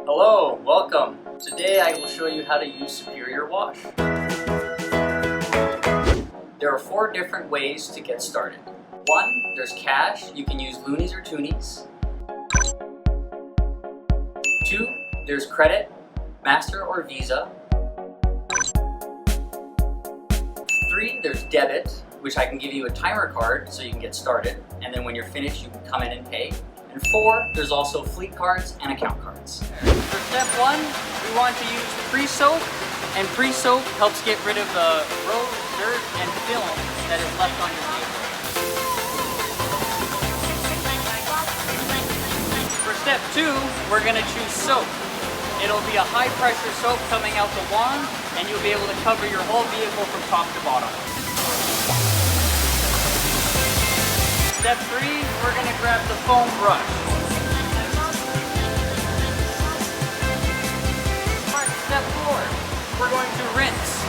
Hello, welcome. Today I will show you how to use Superior Wash. There are 4 different ways to get started. 1, there's cash. You can use loonies or toonies. 2, there's credit, Master or Visa. 3, there's debit, which I can give you a timer card so you can get started, and then when you're finished you can come in and pay. And 4, there's also fleet cards and account cards. For step 1, we want to use pre-soak, and pre-soak helps get rid of the road, dirt, and film that is left on your vehicle. For step 2, we're going to choose soap. It'll be a high pressure soap coming out the wand, and you'll be able to cover your whole vehicle from top to bottom. Step 3, we're going to grab the foam brush. Alright, step 4, we're going to rinse.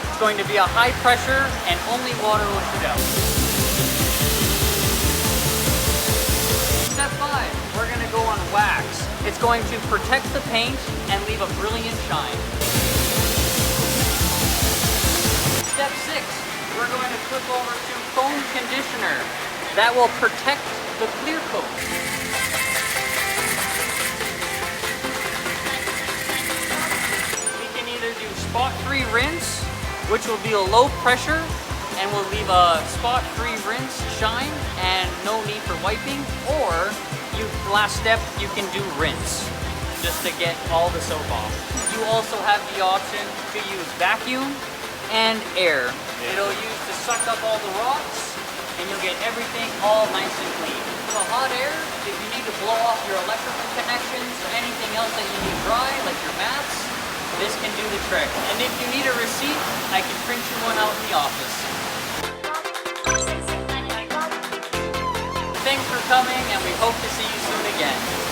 It's going to be a high pressure and only water will shoot out. Step 5, we're going to go on wax. It's going to protect the paint and leave a brilliant shine. Step 6, we're going to flip over to foam conditioner. That will protect the clear coat. We can either do spot-free rinse, which will be a low pressure and will leave a spot-free rinse shine and no need for wiping, or last step, you can do rinse, just to get all the soap off. You also have the option to use vacuum and air. It'll use to suck up all the rocks, and you'll get everything all nice and clean. For the hot air, if you need to blow off your electrical connections or anything else that you need dry, like your mats, this can do the trick. And if you need a receipt, I can print you one out in the office. Thanks for coming, and we hope to see you soon again.